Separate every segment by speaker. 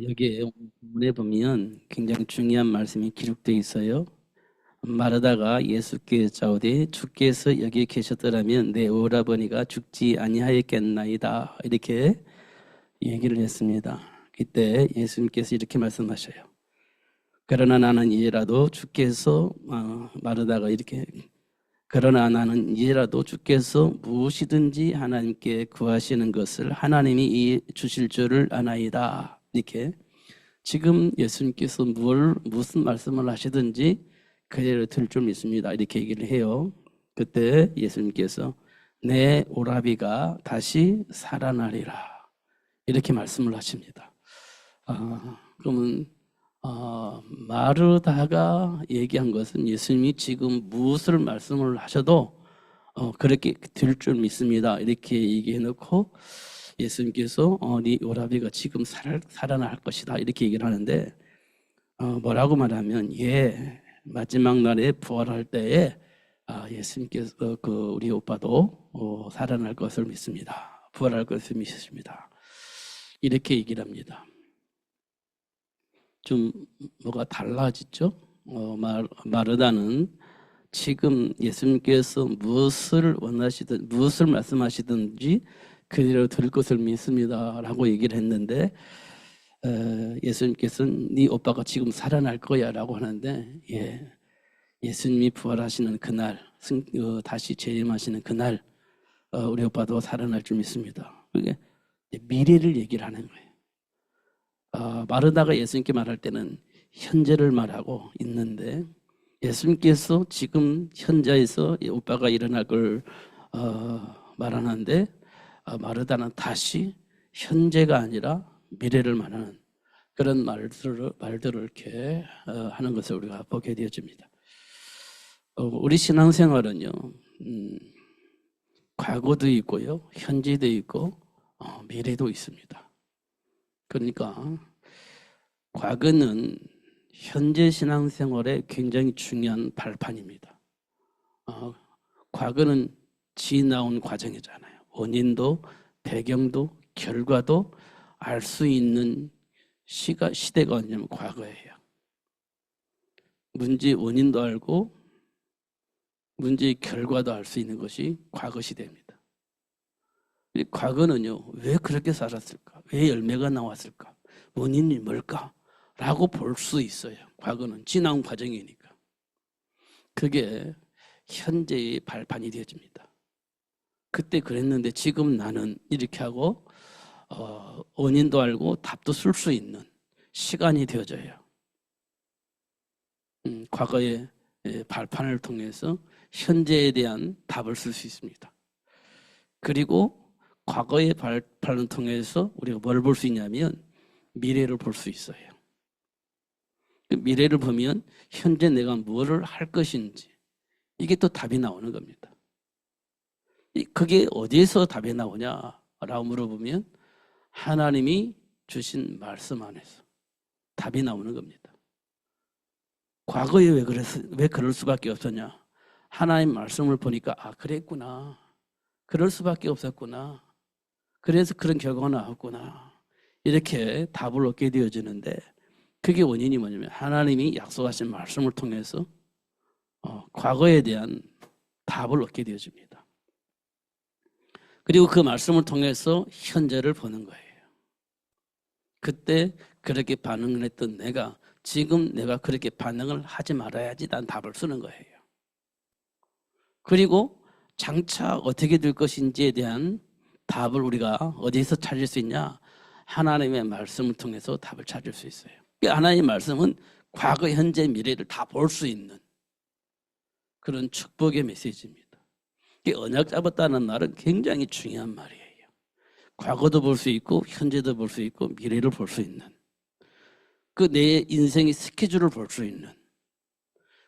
Speaker 1: 여기에 본문에 보면 굉장히 중요한 말씀이 기록되어 있어요. 마르다가 예수께 짜오되 주께서 여기 계셨더라면 내 오라버니가 죽지 아니하였겠나이다. 이렇게 얘기를 했습니다. 그때 예수님께서 이렇게 말씀하셔요. 그러나 나는 이제라도 주께서 마르다가 이렇게 그러나 나는 이제라도 주께서 무엇이든지 하나님께 구하시는 것을 하나님이 주실 줄을 아나이다. 이렇게 지금 예수님께서 무슨 말씀을 하시든지 그대로 들 줄 믿습니다. 이렇게 얘기를 해요. 그때 예수님께서 내 오라비가 다시 살아나리라. 이렇게 말씀을 하십니다. 그러면 마르다가 얘기한 것은 예수님이 지금 무엇을 말씀을 하셔도 그렇게 될 줄 믿습니다. 이렇게 얘기해 놓고 예수님께서 네 오라비가 지금 살아날 것이다. 이렇게 얘기를 하는데 뭐라고 말하면 마지막 날에 부활할 때에 예수님께서 우리 오빠도 살아날 것을 믿습니다. 부활할 것을 믿습니다. 이렇게 얘기를 합니다. 좀 뭐가 달라지죠? 마르다는 지금 예수님께서 무엇을 말씀하시든지 그대로 들 것을 믿습니다라고 얘기를 했는데 예수님께서는 네 오빠가 지금 살아날 거야라고 하는데 예수님이 부활하시는 그날 다시 재림하시는 그날 우리 오빠도 살아날 줄 믿습니다. 그게 미래를 얘기를 하는 거예요. 마르다가 예수님께 말할 때는 현재를 말하고 있는데 예수님께서 지금 현재에서 오빠가 일어날 걸 말하는데 마르다는 다시 현재가 아니라 미래를 말하는 그런 말들을 이렇게 하는 것을 우리가 보게 되어집니다. 우리 신앙생활은요, 과거도 있고요, 현재도 있고 미래도 있습니다. 그러니까 과거는 현재 신앙생활에 굉장히 중요한 발판입니다. 과거는 지나온 과정이잖아요. 원인도 배경도 결과도 알 수 있는 시대가 언제냐면 과거예요. 문제의 원인도 알고 문제의 결과도 알 수 있는 것이 과거 시대입니다. 과거는요, 왜 그렇게 살았을까? 왜 열매가 나왔을까? 원인이 뭘까? 라고 볼 수 있어요. 과거는 지나온 과정이니까. 그게 현재의 발판이 되어집니다. 그때 그랬는데 지금 나는 이렇게 하고 원인도 알고 답도 쓸 수 있는 시간이 되어져요. 과거의 발판을 통해서 현재에 대한 답을 쓸 수 있습니다. 그리고 과거의 발판을 통해서 우리가 뭘 볼 수 있냐면 미래를 볼 수 있어요. 미래를 보면 현재 내가 뭐를 할 것인지 이게 또 답이 나오는 겁니다. 그게 어디에서 답이 나오냐라고 물어보면 하나님이 주신 말씀 안에서 답이 나오는 겁니다. 과거에 왜 그럴 수밖에 없었냐? 하나님 말씀을 보니까 그랬구나. 그럴 수밖에 없었구나. 그래서 그런 결과가 나왔구나. 이렇게 답을 얻게 되어지는데 그게 원인이 뭐냐면 하나님이 약속하신 말씀을 통해서 과거에 대한 답을 얻게 되어집니다. 그리고 그 말씀을 통해서 현재를 보는 거예요. 그때 그렇게 반응을 했던 내가 지금 내가 그렇게 반응을 하지 말아야지 난 답을 쓰는 거예요. 그리고 장차 어떻게 될 것인지에 대한 답을 우리가 어디서 찾을 수 있냐? 하나님의 말씀을 통해서 답을 찾을 수 있어요. 하나님의 말씀은 과거, 현재, 미래를 다 볼 수 있는 그런 축복의 메시지입니다. 언약 잡았다는 말은 굉장히 중요한 말이에요. 과거도 볼 수 있고 현재도 볼 수 있고 미래를 볼 수 있는 내 인생의 스케줄을 볼 수 있는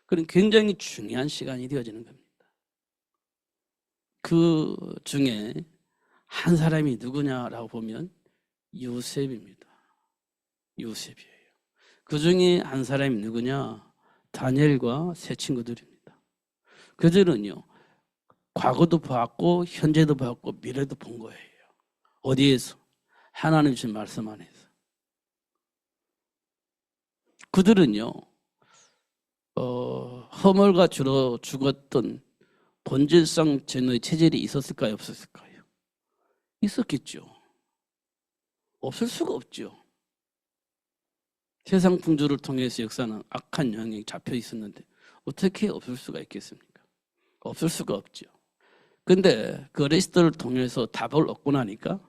Speaker 1: 그런 굉장히 중요한 시간이 되어지는 겁니다. 그 중에 한 사람이 누구냐라고 보면 요셉입니다. 요셉이에요. 그 중에 한 사람이 누구냐? 다니엘과 세 친구들입니다. 그들은요, 과거도 봤고 현재도 봤고 미래도 본 거예요. 어디에서? 하나님 주신 말씀 안에서. 그들은요, 허물과 주로 죽었던 본질상 죄의 체질이 있었을까요? 없었을까요? 있었겠죠. 없을 수가 없죠. 세상 풍조를 통해서 역사는 악한 영향이 잡혀 있었는데 어떻게 없을 수가 있겠습니까? 없을 수가 없죠. 근데 그리스도를 통해서 답을 얻고 나니까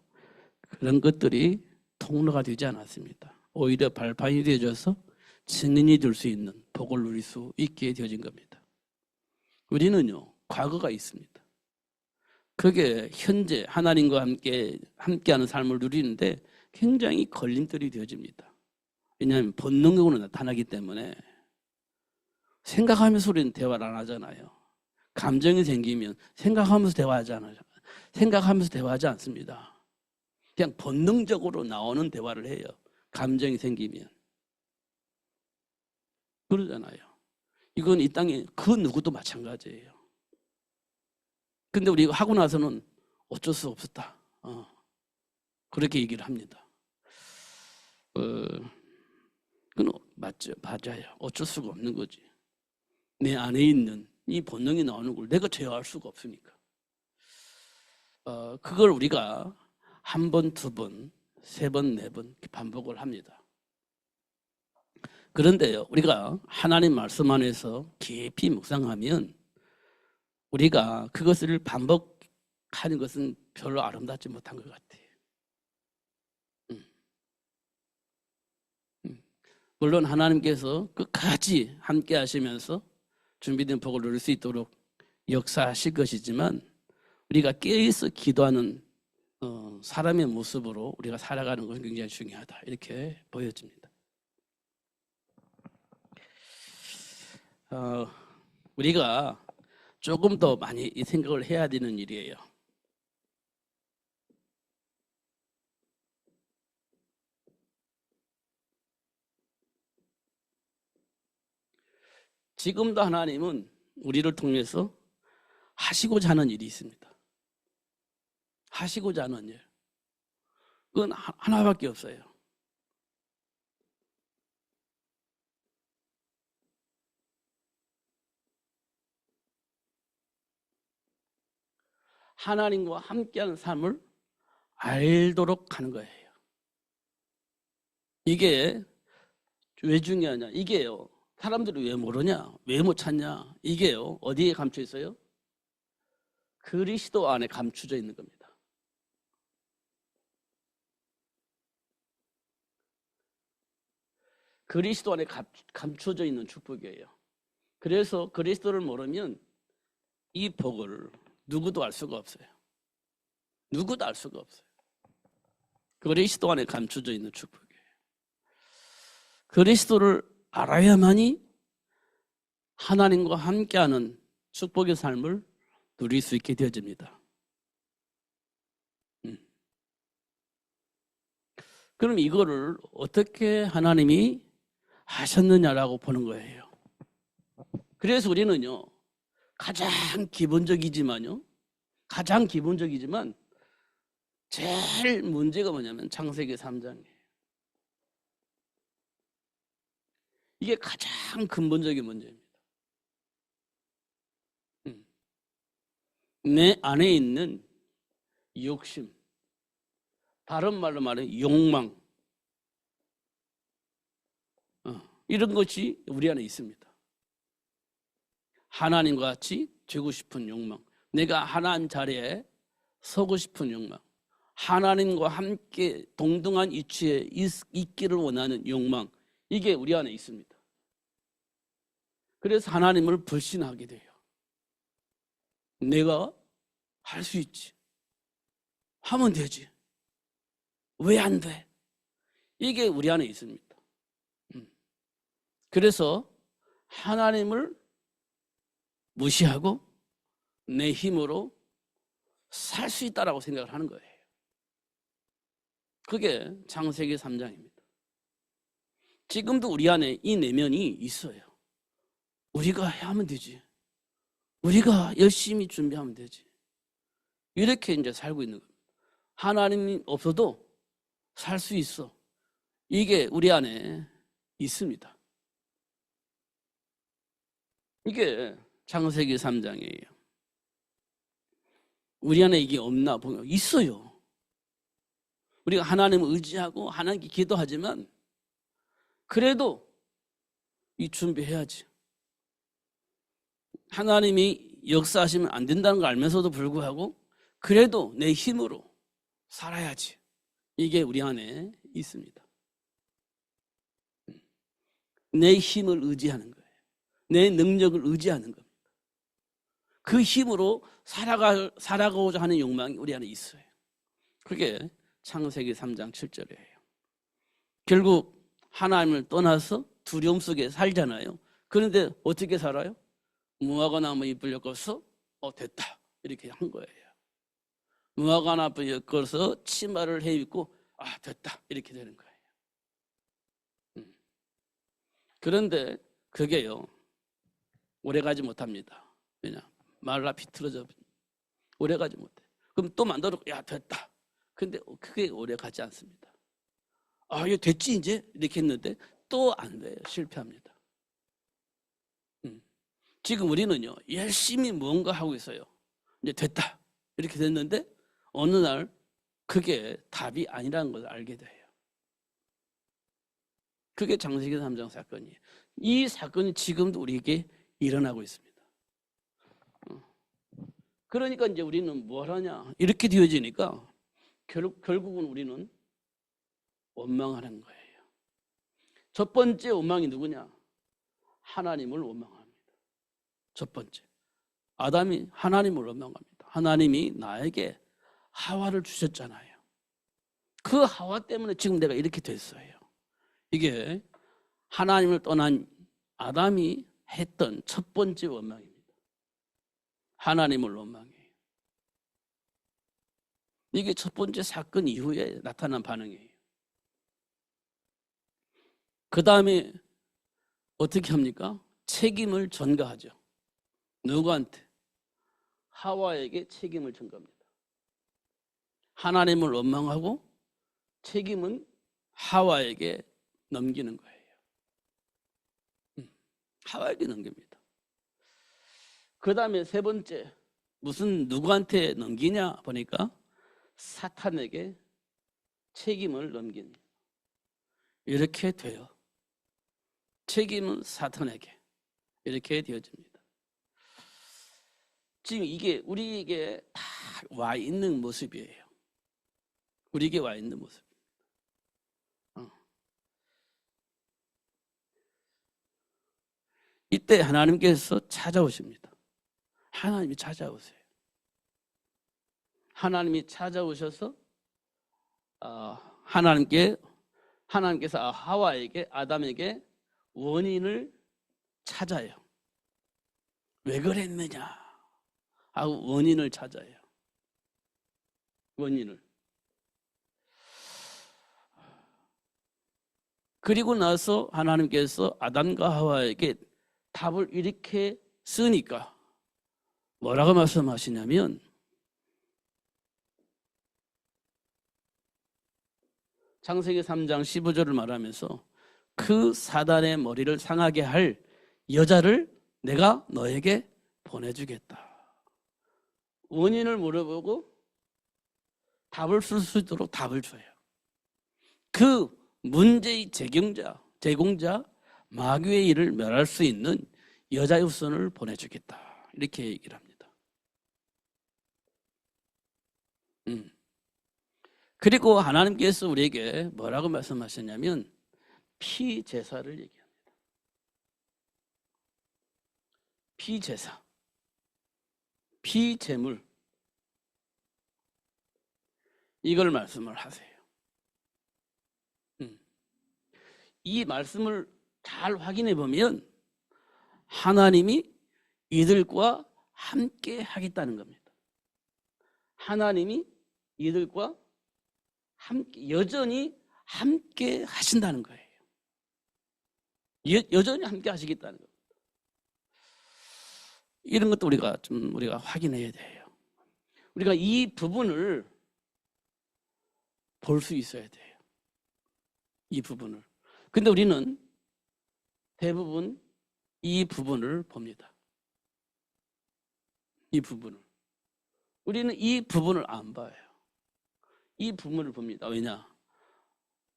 Speaker 1: 그런 것들이 통로가 되지 않았습니다. 오히려 발판이 되어져서 증인이 될 수 있는 복을 누릴 수 있게 되어진 겁니다. 우리는요, 과거가 있습니다. 그게 현재 하나님과 함께하는 삶을 누리는데 굉장히 걸림돌이 되어집니다. 왜냐하면 본능적으로 나타나기 때문에 생각하면서 우리는 대화를 안 하잖아요. 감정이 생기면 생각하면서 대화하잖아요. 생각하면서 대화하지 않습니다. 그냥 본능적으로 나오는 대화를 해요. 감정이 생기면. 그러잖아요. 이건 이 땅에 그 누구도 마찬가지예요. 근데 우리가 하고 나서는 어쩔 수 없었다. 그렇게 얘기를 합니다. 그건 맞죠. 맞아요. 어쩔 수가 없는 거지. 내 안에 있는 이 본능이 나오는 걸 내가 제어할 수가 없으니까. 그걸 우리가 한 번, 두 번, 세 번, 네 번 반복을 합니다. 그런데요, 우리가 하나님 말씀 안에서 깊이 묵상하면 우리가 그것을 반복하는 것은 별로 아름답지 못한 것 같아요. 물론 하나님께서 끝까지 함께 하시면서 준비된 복을 누릴 수 있도록 역사하실 것이지만 우리가 깨어있어 기도하는 사람의 모습으로 우리가 살아가는 것은 굉장히 중요하다. 이렇게 보여집니다. 우리가 조금 더 많이 이 생각을 해야 되는 일이에요. 지금도 하나님은 우리를 통해서 하시고자 하는 일이 있습니다. 하시고자 하는 일. 그건 하나밖에 없어요. 하나님과 함께하는 삶을 알도록 하는 거예요. 이게 왜 중요하냐? 이게요. 사람들이 왜 모르냐? 왜 못 찾냐? 이게요. 어디에 감춰 있어요? 그리스도 안에 감추져 있는 겁니다. 그리스도 안에 감춰져 있는 축복이에요. 그래서 그리스도를 모르면 이 복을 누구도 알 수가 없어요. 누구도 알 수가 없어요. 그리스도 안에 감춰져 있는 축복이에요. 그리스도를 알아야만이 하나님과 함께하는 축복의 삶을 누릴 수 있게 되어집니다. 그럼 이거를 어떻게 하나님이 하셨느냐라고 보는 거예요. 그래서 우리는요, 가장 기본적이지만 제일 문제가 뭐냐면 창세기 3장이에요. 이게 가장 근본적인 문제입니다. 내 안에 있는 욕심, 다른 말로 말하면 욕망, 이런 것이 우리 안에 있습니다. 하나님과 같이 되고 싶은 욕망, 내가 하나님 자리에 서고 싶은 욕망, 하나님과 함께 동등한 위치에 있기를 원하는 욕망, 이게 우리 안에 있습니다. 그래서 하나님을 불신하게 돼요. 내가 할 수 있지. 하면 되지. 왜 안 돼? 이게 우리 안에 있습니다. 그래서 하나님을 무시하고 내 힘으로 살 수 있다라고 생각을 하는 거예요. 그게 창세기 3장입니다. 지금도 우리 안에 이 내면이 있어요. 우리가 하면 되지. 우리가 열심히 준비하면 되지. 이렇게 이제 살고 있는 겁니다. 하나님이 없어도 살 수 있어. 이게 우리 안에 있습니다. 이게 창세기 3장이에요. 우리 안에 이게 없나 보면 있어요. 우리가 하나님을 의지하고 하나님께 기도하지만 그래도 이 준비해야지. 하나님이 역사하시면 안 된다는 걸 알면서도 불구하고 그래도 내 힘으로 살아야지. 이게 우리 안에 있습니다. 내 힘을 의지하는 거예요. 내 능력을 의지하는 겁니다. 그 힘으로 살아가고자 하는 욕망이 우리 안에 있어요. 그게 창세기 3장 7절이에요. 결국 하나님을 떠나서 두려움 속에 살잖아요. 그런데 어떻게 살아요? 무화과 나무 잎을 엮어서 됐다 이렇게 한 거예요. 무화과 나무 엮어서 치마를 해입고 됐다 이렇게 되는 거예요. 그런데 그게요 오래가지 못합니다. 왜냐? 말라 비틀어져 오래가지 못해. 그럼 또 만들어 됐다. 근데 그게 오래가지 않습니다. 이거 됐지 이제 이렇게 했는데 또 안 돼요. 실패합니다. 지금 우리는요 열심히 뭔가 하고 있어요. 이제 됐다 이렇게 됐는데 어느 날 그게 답이 아니라는 걸 알게 돼요. 그게 창세기 3장 사건이에요. 이 사건이 지금도 우리에게 일어나고 있습니다. 그러니까 이제 우리는 뭘 하냐 이렇게 되어지니까 결국은 우리는 원망하는 거예요. 첫 번째 원망이 누구냐? 하나님을 원망합니다. 첫 번째 아담이 하나님을 원망합니다. 하나님이 나에게 하와를 주셨잖아요. 그 하와 때문에 지금 내가 이렇게 됐어요. 이게 하나님을 떠난 아담이 했던 첫 번째 원망입니다. 하나님을 원망해요. 이게 첫 번째 사건 이후에 나타난 반응이에요. 그 다음에 어떻게 합니까? 책임을 전가하죠. 누구한테? 하와에게 책임을 전가합니다. 하나님을 원망하고 책임은 하와에게 넘기는 거예요. 하와에게 넘깁니다. 그 다음에 세 번째 무슨 누구한테 넘기냐 보니까 사탄에게 책임을 넘기는 이렇게 돼요. 책임은 사탄에게 이렇게 되어집니다. 지금 이게 우리에게 다 와 있는 모습이에요. 우리에게 와 있는 모습입니다. 이때 하나님께서 찾아오십니다. 하나님이 찾아오세요. 하나님이 찾아오셔서 하나님께서 하와에게 아담에게 원인을 찾아요. 왜 그랬느냐 하고 원인을 찾아요. 원인을. 그리고 나서 하나님께서 아담과 하와에게 답을 이렇게 쓰니까 뭐라고 말씀하시냐면 창세기 3장 15절을 말하면서 그 사단의 머리를 상하게 할 여자를 내가 너에게 보내주겠다. 원인을 물어보고 답을 쓸 수 있도록 답을 줘요. 그 문제의 제공자 마귀의 일을 멸할 수 있는 여자의 후손을 보내주겠다. 이렇게 얘기를 합니다. 그리고 하나님께서 우리에게 뭐라고 말씀하셨냐면 피제사를 얘기합니다. 피제사, 피제물 이걸 말씀을 하세요. 이 말씀을 잘 확인해 보면 하나님이 이들과 함께 하겠다는 겁니다. 하나님이 이들과 함께 여전히 함께 하신다는 거예요. 여전히 함께 하시겠다는 겁니다. 이런 것도 우리가 확인해야 돼요. 우리가 이 부분을 볼 수 있어야 돼요. 이 부분을. 근데 우리는 대부분 이 부분을 봅니다. 이 부분을. 우리는 이 부분을 안 봐요. 이 부분을 봅니다. 왜냐?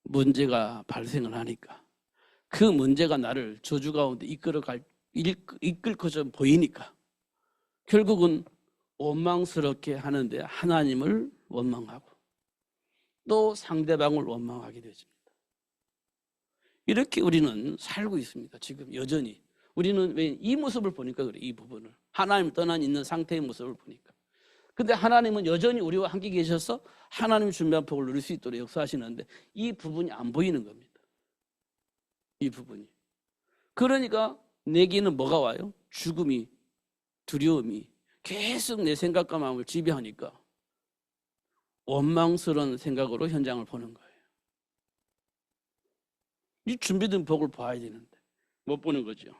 Speaker 1: 문제가 발생을 하니까. 그 문제가 나를 저주 가운데 이끌 것처럼 보이니까 결국은 원망스럽게 하는데 하나님을 원망하고 또 상대방을 원망하게 되십니다. 이렇게 우리는 살고 있습니다. 지금 여전히. 우리는 왜 이 모습을 보니까 그래. 이 부분을. 하나님 떠난 있는 상태의 모습을 보니까. 근데 하나님은 여전히 우리와 함께 계셔서 하나님 준비한 복을 누릴 수 있도록 역사하시는데 이 부분이 안 보이는 겁니다. 이 부분이. 그러니까 내게는 뭐가 와요? 죽음이, 두려움이 계속 내 생각과 마음을 지배하니까 원망스러운 생각으로 현장을 보는 거예요. 이 준비된 복을 봐야 되는데 못 보는 거죠.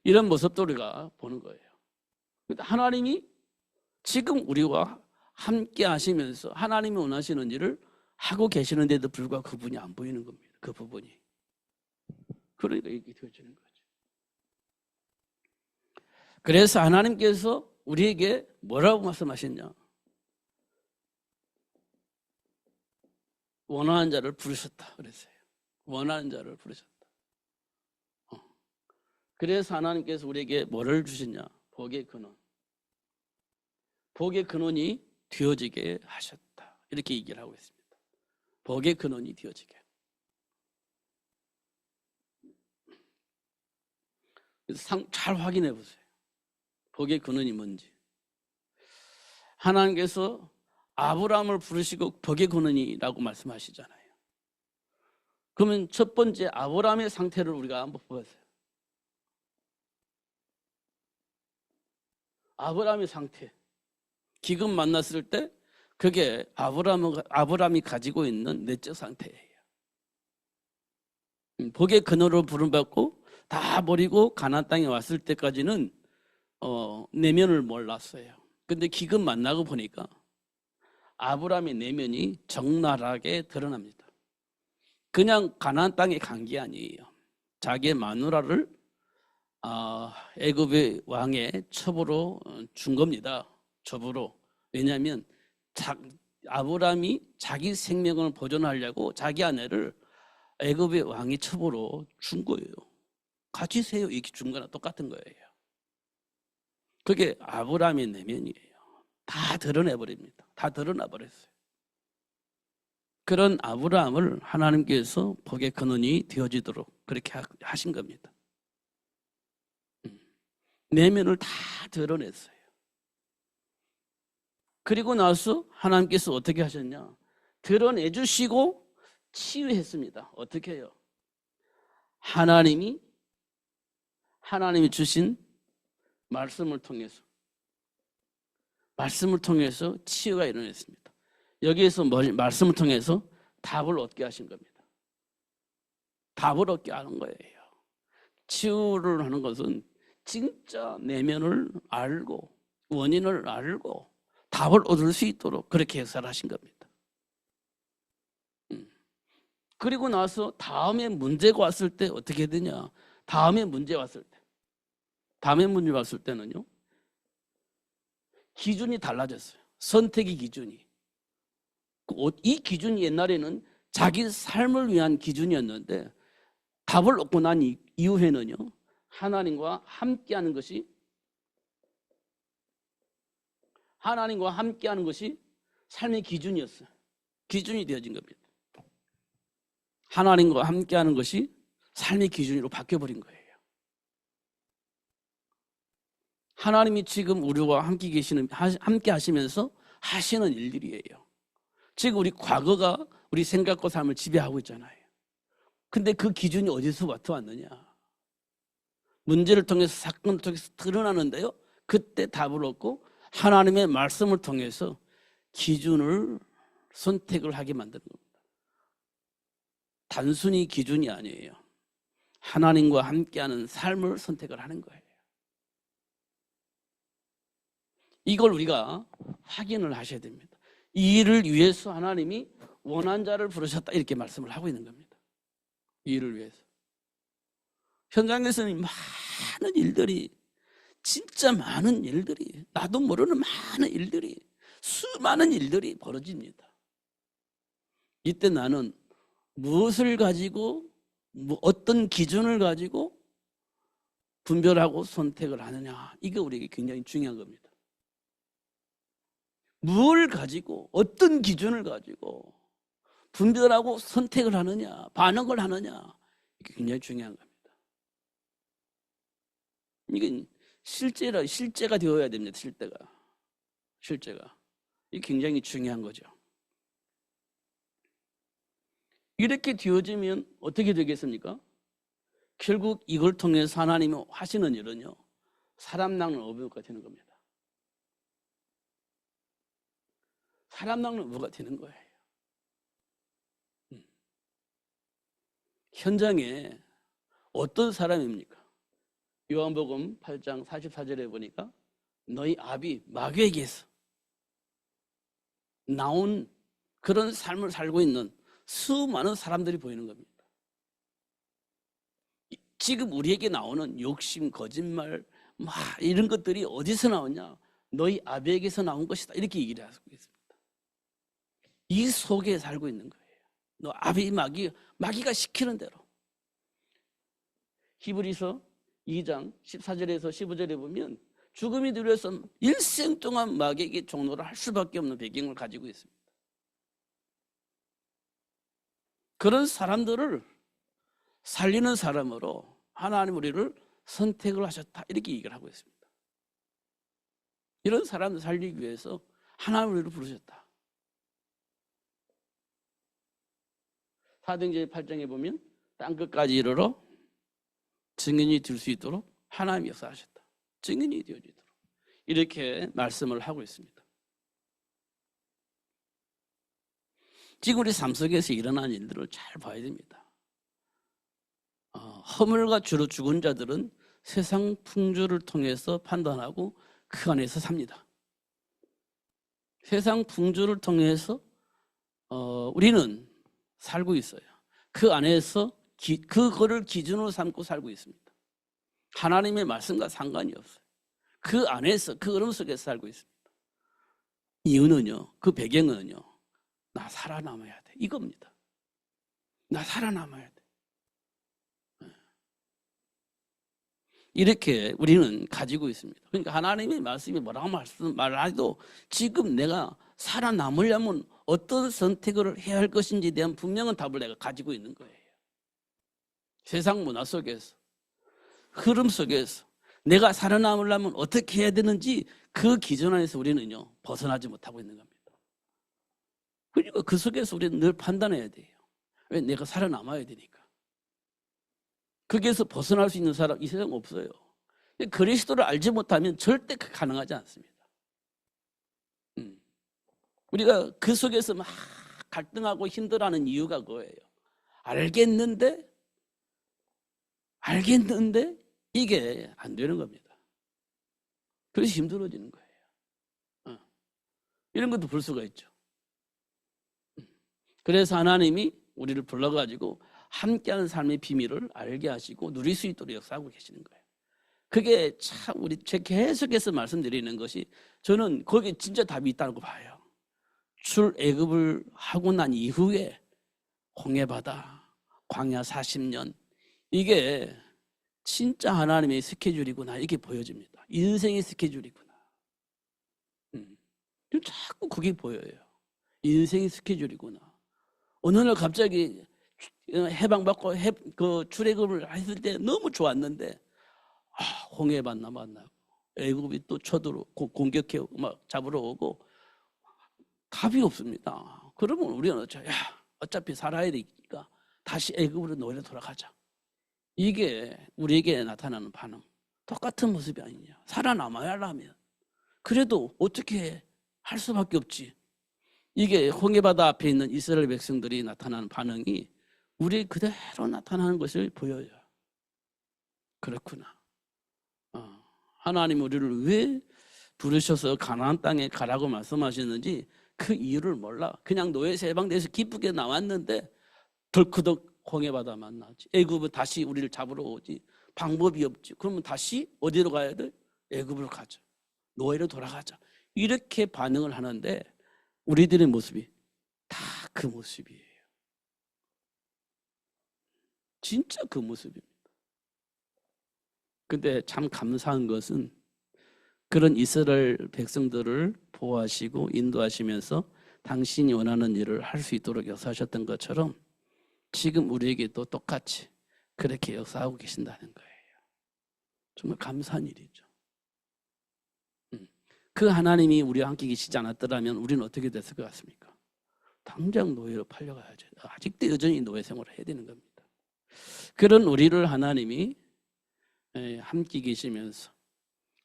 Speaker 1: 이런 모습도 우리가 보는 거예요. 하나님이 지금 우리와 함께 하시면서 하나님이 원하시는 일을 하고 계시는데도 불구하고 그분이 안 보이는 겁니다. 그 부분이. 그러니까 이렇게 되어지는 거죠. 그래서 하나님께서 우리에게 뭐라고 말씀하셨냐? 원하는 자를 부르셨다 그랬어요. 원하는 자를 부르셨다. 그래서 하나님께서 우리에게 뭐를 주셨냐? 복의 근원. 복의 근원이 되어지게 하셨다. 이렇게 얘기를 하고 있습니다. 복의 근원이 되어지게. 그래서 잘 확인해 보세요. 복의 근원이 뭔지. 하나님께서 아브라함을 부르시고 복의 근원이라고 말씀하시잖아요. 그러면 첫 번째 아브라함의 상태를 우리가 한번 보세요. 아브라함의 상태. 기금 만났을 때 그게 아브라함이 가지고 있는 내적 상태예요. 복의 근원으로 부름받고 다 버리고 가나안 땅에 왔을 때까지는 내면을 몰랐어요. 근데 기금 만나고 보니까 아브라함의 내면이 적나라하게 드러납니다. 그냥 가나안 땅에 간 게 아니에요. 자기의 마누라를 애굽의 왕의 첩으로 준 겁니다. 첩으로. 왜냐하면 아브라함이 자기 생명을 보존하려고 자기 아내를 애굽의 왕의 첩으로 준 거예요. 가지세요 이렇게 준 거나 똑같은 거예요. 그게 아브라함의 내면이에요. 다 드러내버립니다. 다 드러나버렸어요. 그런 아브라함을 하나님께서 복의 근원이 되어지도록 그렇게 하신 겁니다. 내면을 다 드러냈어요. 그리고 나서 하나님께서 어떻게 하셨냐? 드러내주시고 치유했습니다. 어떻게 해요? 하나님이 주신 말씀을 통해서 치유가 일어났습니다. 여기에서 말씀을 통해서 답을 얻게 하신 겁니다. 답을 얻게 하는 거예요. 치유를 하는 것은 진짜 내면을 알고 원인을 알고 답을 얻을 수 있도록 그렇게 역사를 하신 겁니다. 그리고 나서 다음에 문제가 왔을 때 어떻게 되냐? 다음에 문제 왔을 때는요, 기준이 달라졌어요. 선택의 기준이. 이 기준이 옛날에는 자기 삶을 위한 기준이었는데 답을 얻고 난 이후에는요, 하나님과 함께하는 것이 삶의 기준이었어요. 기준이 되어진 겁니다. 하나님과 함께하는 것이 삶의 기준으로 바뀌어버린 거예요. 하나님이 지금 우리와 함께 하시면서 하시는 일들이에요. 지금 우리 과거가 우리 생각과 삶을 지배하고 있잖아요. 근데 그 기준이 어디서부터 왔느냐? 문제를 통해서 사건을 통해서 드러나는데요. 그때 답을 얻고 하나님의 말씀을 통해서 기준을 선택을 하게 만드는 겁니다. 단순히 기준이 아니에요. 하나님과 함께하는 삶을 선택을 하는 거예요. 이걸 우리가 확인을 하셔야 됩니다. 이 일을 위해서 하나님이 원한 자를 부르셨다 이렇게 말씀을 하고 있는 겁니다. 이 일을 위해서. 현장에서는 많은 일들이 진짜 많은 일들이, 나도 모르는 많은 일들이, 수많은 일들이 벌어집니다. 이때 나는 무엇을 가지고, 어떤 기준을 가지고 분별하고 선택을 하느냐, 이게 우리에게 굉장히 중요한 겁니다. 무엇을 가지고, 어떤 기준을 가지고 분별하고 선택을 하느냐, 반응을 하느냐, 이게 굉장히 중요한 겁니다. 이게 실제가 되어야 됩니다. 실제가. 이게 굉장히 중요한 거죠. 이렇게 되어지면 어떻게 되겠습니까? 결국 이걸 통해서 하나님이 하시는 일은요, 사람 낚는 어부가 되는 겁니다. 사람 낚는 어부가 되는 거예요. 현장에 어떤 사람입니까? 요한복음 8장 44절에 보니까 너희 아비 마귀에게서 나온 그런 삶을 살고 있는 수많은 사람들이 보이는 겁니다. 지금 우리에게 나오는 욕심, 거짓말, 이런 것들이 어디서 나오냐? 너희 아비에게서 나온 것이다. 이렇게 얘기를 하고 있습니다. 이 속에 살고 있는 거예요. 너 아비 마귀가 시키는 대로. 히브리서 2장 14절에서 15절에 보면 죽음이 두려워서 일생 동안 마귀에게 종노를 할 수밖에 없는 배경을 가지고 있습니다. 그런 사람들을 살리는 사람으로 하나님 우리를 선택을 하셨다, 이렇게 얘기를 하고 있습니다. 이런 사람을 살리기 위해서 하나님 우리를 부르셨다. 사도행전 8장에 보면 땅끝까지 이르러 증인이 될 수 있도록 하나님이 역사하셨다. 증인이 되어지도록 이렇게 말씀을 하고 있습니다. 지금 우리 삶 속에서 일어난 일들을 잘 봐야 됩니다. 허물과 죄로 죽은 자들은 세상 풍조를 통해서 판단하고 그 안에서 삽니다. 세상 풍조를 통해서 우리는 살고 있어요. 그 안에서 그거를 기준으로 삼고 살고 있습니다. 하나님의 말씀과 상관이 없어요. 그 안에서, 그 흐름 속에서 살고 있습니다. 이유는요, 그 배경은요, 나 살아남아야 돼, 이겁니다. 나 살아남아야 돼. 이렇게 우리는 가지고 있습니다. 그러니까 하나님의 말씀이 뭐라고 말해도 지금 내가 살아남으려면 어떤 선택을 해야 할 것인지에 대한 분명한 답을 내가 가지고 있는 거예요. 세상 문화 속에서, 흐름 속에서 내가 살아남으려면 어떻게 해야 되는지 그 기준 안에서 우리는요, 벗어나지 못하고 있는 겁니다. 그러니까 그 속에서 우리는 늘 판단해야 돼요. 왜? 내가 살아남아야 되니까. 거기에서 벗어날 수 있는 사람 이 세상 없어요. 그리스도를 알지 못하면 절대 가능하지 않습니다. 우리가 그 속에서 막 갈등하고 힘들어하는 이유가 그거예요. 알겠는데 이게 안 되는 겁니다. 그래서 힘들어지는 거예요. 이런 것도 볼 수가 있죠. 그래서 하나님이 우리를 불러가지고 함께하는 삶의 비밀을 알게 하시고 누릴 수 있도록 역사하고 계시는 거예요. 그게 참 제가 계속해서 말씀드리는 것이, 저는 거기에 진짜 답이 있다고 봐요. 출애굽을 하고 난 이후에 홍해바다, 광야 40년, 이게 진짜 하나님의 스케줄이구나, 이게 보여집니다. 인생의 스케줄이구나. 자꾸 그게 보여요. 인생의 스케줄이구나. 어느 날 갑자기 해방받고 출애굽을 했을 때 너무 좋았는데, 홍해바다 만나고 애굽이 또 쳐들어오고 공격해 막 잡으러 오고 답이 없습니다. 그러면 우리는 어차피 살아야 되니까 다시 애굽으로 노래 돌아가자. 이게 우리에게 나타나는 반응. 똑같은 모습이 아니냐. 살아남아야 하려면 그래도 어떻게 할 수밖에 없지. 이게 홍해바다 앞에 있는 이스라엘 백성들이 나타나는 반응이 우리 그대로 나타나는 것을 보여요. 그렇구나. 하나님 우리를 왜 부르셔서 가나안 땅에 가라고 말씀하셨는지 그 이유를 몰라. 그냥 노예에서 해방돼서 기쁘게 나왔는데 덜커덕 홍해바다 만나지. 애굽은 다시 우리를 잡으러 오지. 방법이 없지. 그러면 다시 어디로 가야 돼? 애굽으로 가자. 노예로 돌아가자. 이렇게 반응을 하는데 우리들의 모습이 다 그 모습이에요. 진짜 그 모습입니다. 근데 참 감사한 것은 그런 이스라엘 백성들을 보호하시고 인도하시면서 당신이 원하는 일을 할 수 있도록 역사하셨던 것처럼 지금 우리에게도 똑같이 그렇게 역사하고 계신다는 거예요. 정말 감사한 일이죠. 그 하나님이 우리와 함께 계시지 않았더라면 우리는 어떻게 됐을 것 같습니까? 당장 노예로 팔려가야죠. 아직도 여전히 노예 생활을 해야 되는 겁니다. 그런 우리를 하나님이 함께 계시면서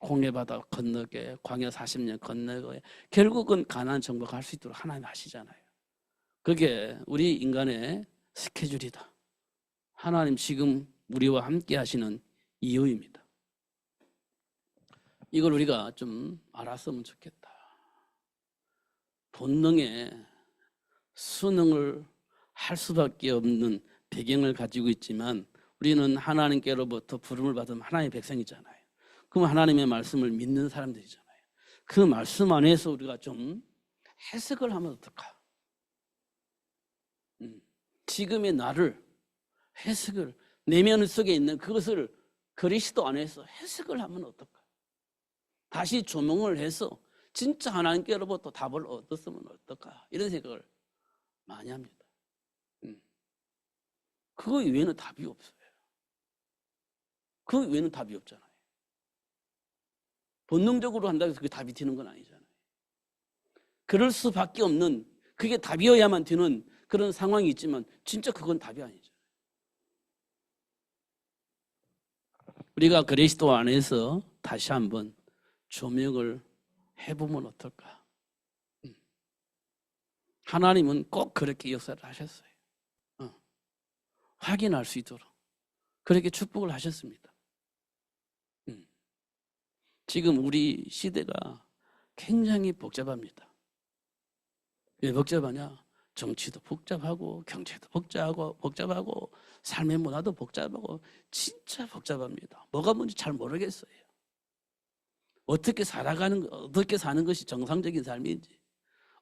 Speaker 1: 홍해바다 건너게 광야 40년 건너게 결국은 가나안 정복할 수 있도록 하나님 하시잖아요. 그게 우리 인간의 스케줄이다. 하나님 지금 우리와 함께 하시는 이유입니다. 이걸 우리가 좀 알았으면 좋겠다. 본능에 순응을 할 수밖에 없는 배경을 가지고 있지만 우리는 하나님께로부터 부름을 받은 하나님의 백성이잖아요. 그럼 하나님의 말씀을 믿는 사람들이잖아요. 그 말씀 안에서 우리가 좀 해석을 하면 어떨까? 지금의 나를 해석을 내면 속에 있는 그것을 그리스도 안에서 해석을 하면 어떨까? 다시 조명을 해서 진짜 하나님께로부터 답을 얻었으면 어떨까? 이런 생각을 많이 합니다. 그거 이외에는 답이 없어요. 그 외에는 답이 없잖아요. 본능적으로 한다고 해서 그게 답이 되는 건 아니잖아요. 그럴 수밖에 없는, 그게 답이어야만 되는 그런 상황이 있지만 진짜 그건 답이 아니죠. 우리가 그리스도 안에서 다시 한번 조명을 해보면 어떨까? 하나님은 꼭 그렇게 역사를 하셨어요. 확인할 수 있도록 그렇게 축복을 하셨습니다. 지금 우리 시대가 굉장히 복잡합니다. 왜 복잡하냐? 정치도 복잡하고 경제도 복잡하고 삶의 문화도 복잡하고 진짜 복잡합니다. 뭐가 뭔지 잘 모르겠어요. 어떻게 사는 것이 정상적인 삶인지,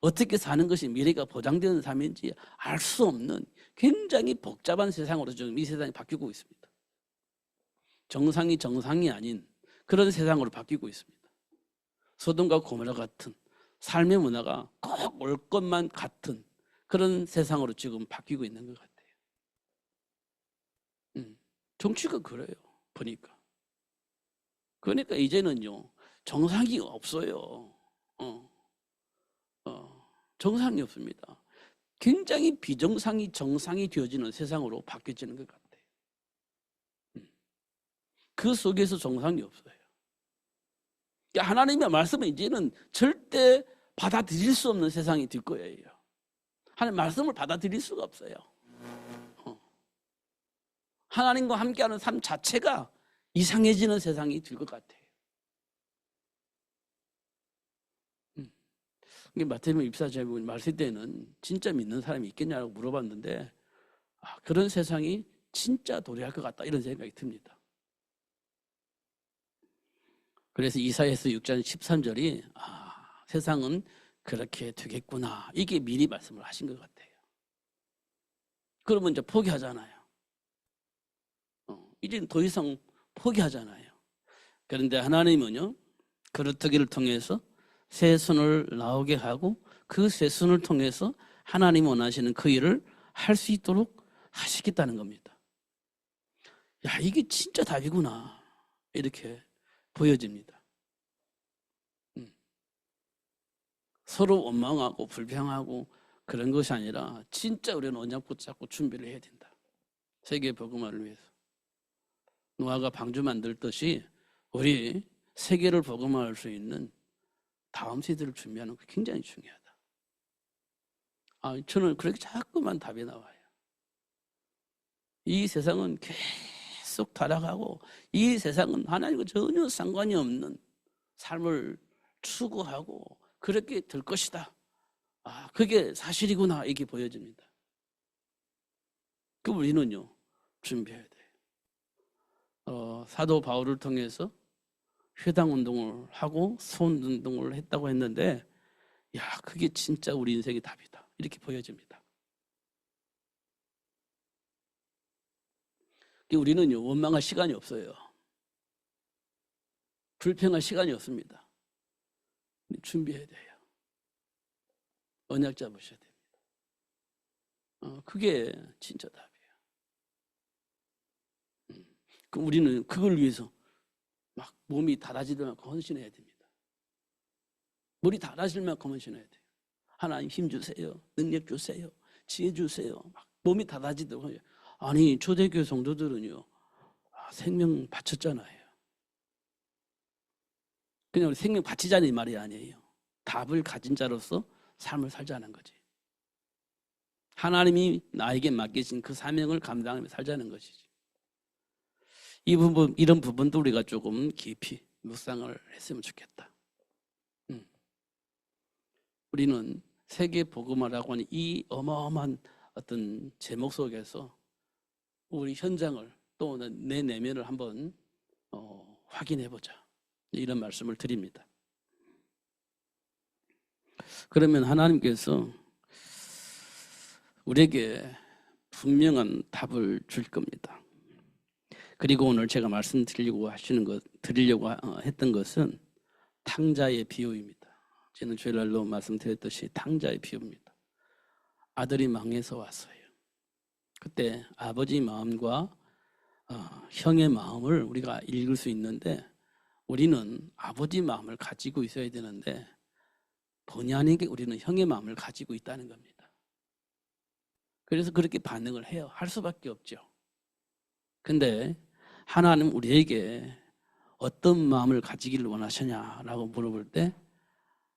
Speaker 1: 어떻게 사는 것이 미래가 보장되는 삶인지 알 수 없는 굉장히 복잡한 세상으로 지금 이 세상이 바뀌고 있습니다. 정상이 아닌 그런 세상으로 바뀌고 있습니다. 소돔과 고모라 같은 삶의 문화가 꼭 올 것만 같은 그런 세상으로 지금 바뀌고 있는 것 같아요. 정치가 그래요. 보니까. 그러니까 이제는요. 정상이 없어요. 정상이 없습니다. 굉장히 비정상이 정상이 되어지는 세상으로 바뀌어지는 것 같아요. 그 속에서 정상이 없어요. 하나님의 말씀은 이제는 절대 받아들일 수 없는 세상이 될 거예요. 하나님 말씀을 받아들일 수가 없어요. 하나님과 함께하는 삶 자체가 이상해지는 세상이 될 것 같아요. 마태복음 입사제목을 말씀 때는 진짜 믿는 사람이 있겠냐고 물어봤는데 그런 세상이 진짜 도래할 것 같다 이런 생각이 듭니다. 그래서 이사야서 6장 13절이 세상은 그렇게 되겠구나 이게 미리 말씀을 하신 것 같아요. 그러면 이제 포기하잖아요. 이제는 더 이상 포기하잖아요. 그런데 하나님은요 그루터기를 통해서 새순을 나오게 하고 그 새순을 통해서 하나님 원하시는 그 일을 할 수 있도록 하시겠다는 겁니다. 야, 이게 진짜 답이구나 이렇게 보여집니다. 서로 원망하고 불평하고 그런 것이 아니라 진짜 우리는 언약 붙잡고 준비를 해야 된다. 세계 복음화를 위해서. 노아가 방주 만들듯이 우리 세계를 복음화할 수 있는 다음 세대를 준비하는 거 굉장히 중요하다. 저는 그렇게 자꾸만 답이 나와요. 이 세상은 계속 타락하고 이 세상은 하나님과 전혀 상관이 없는 삶을 추구하고 그렇게 될 것이다. 그게 사실이구나 이게 보여집니다. 그럼 우리는요 준비해야 돼요. 사도 바울을 통해서 회당 운동을 하고 소원 운동을 했다고 했는데, 야, 그게 진짜 우리 인생의 답이다, 이렇게 보여집니다. 우리는요, 원망할 시간이 없어요. 불평할 시간이 없습니다. 준비해야 돼요. 언약 잡으셔야 됩니다. 그게 진짜 답이에요. 우리는 그걸 위해서 막 몸이 닳아지들 만큼 헌신해야 됩니다. 머리 닳아질 만큼 헌신해야 돼요. 하나님 힘 주세요. 능력 주세요. 지혜 주세요. 막 몸이 닳아지도록. 아니, 초대교회 성도들은요, 생명 바쳤잖아요. 그냥 우리 생명 바치자는 이 말이 아니에요. 답을 가진 자로서 삶을 살자는 거지. 하나님이 나에게 맡기신 그 사명을 감당하며 살자는 것이지. 이런 부분도 우리가 조금 깊이 묵상을 했으면 좋겠다. 우리는 세계 복음화라고 하는 이 어마어마한 어떤 제목 속에서 우리 현장을 또 내 내면을 한번 확인해 보자, 이런 말씀을 드립니다. 그러면 하나님께서 우리에게 분명한 답을 줄 겁니다. 그리고 오늘 제가 말씀드리려고 했던 것은 탕자의 비유입니다. 저는 주일날로 말씀드렸듯이 탕자의 비유입니다. 아들이 망해서 왔어요. 그때 아버지 마음과 형의 마음을 우리가 읽을 수 있는데, 우리는 아버지 마음을 가지고 있어야 되는데 본의 아니게 우리는 형의 마음을 가지고 있다는 겁니다. 그래서 그렇게 반응을 해요. 할 수밖에 없죠. 근데 하나님 우리에게 어떤 마음을 가지기를 원하시냐라고 물어볼 때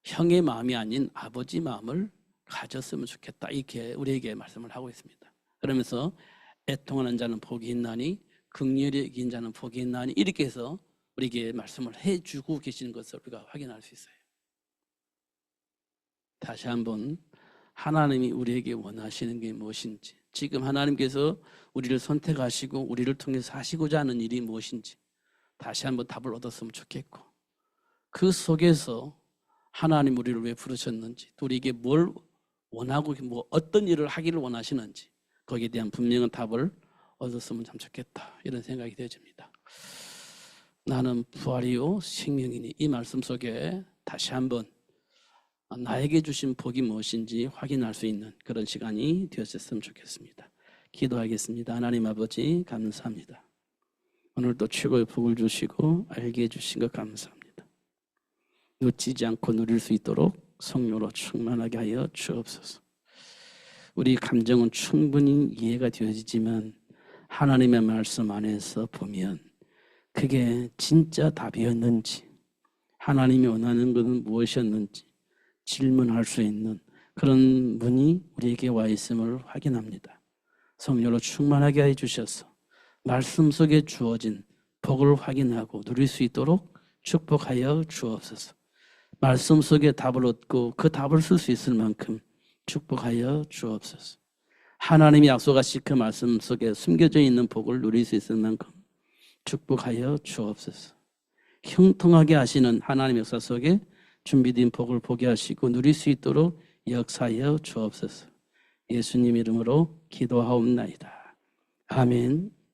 Speaker 1: 형의 마음이 아닌 아버지 마음을 가졌으면 좋겠다, 이렇게 우리에게 말씀을 하고 있습니다. 그러면서 애통하는 자는 복이 있나니 긍휼히 여긴 자는 복이 있나니, 이렇게 해서 우리에게 말씀을 해주고 계시는 것을 우리가 확인할 수 있어요. 다시 한번 하나님이 우리에게 원하시는 게 무엇인지, 지금 하나님께서 우리를 선택하시고 우리를 통해서 하시고자 하는 일이 무엇인지 다시 한번 답을 얻었으면 좋겠고, 그 속에서 하나님 우리를 왜 부르셨는지, 또 우리에게 뭘 원하고 어떤 일을 하기를 원하시는지, 거기에 대한 분명한 답을 얻었으면 참 좋겠다, 이런 생각이 되어집니다. 나는 부활이요 생명이니, 이 말씀 속에 다시 한번 나에게 주신 복이 무엇인지 확인할 수 있는 그런 시간이 되었으면 좋겠습니다. 기도하겠습니다. 하나님 아버지, 감사합니다. 오늘도 최고의 복을 주시고 알게 해주신 것 감사합니다. 놓치지 않고 누릴 수 있도록 성령으로 충만하게 하여 주옵소서. 우리 감정은 충분히 이해가 되어지지만 하나님의 말씀 안에서 보면 그게 진짜 답이었는지, 하나님이 원하는 것은 무엇이었는지 질문할 수 있는 그런 분이 우리에게 와 있음을 확인합니다. 성령으로 충만하게 해주셔서 말씀 속에 주어진 복을 확인하고 누릴 수 있도록 축복하여 주옵소서. 말씀 속에 답을 얻고 그 답을 쓸 수 있을 만큼 축복하여 주옵소서. 하나님이 약속하신 그 말씀 속에 숨겨져 있는 복을 누릴 수 있을 만큼 축복하여 주옵소서. 형통하게 하시는 하나님의 역사 속에 준비된 복을 보게 하시고 누릴 수 있도록 역사하여 주옵소서. 예수님 이름으로 기도하옵나이다. 아멘.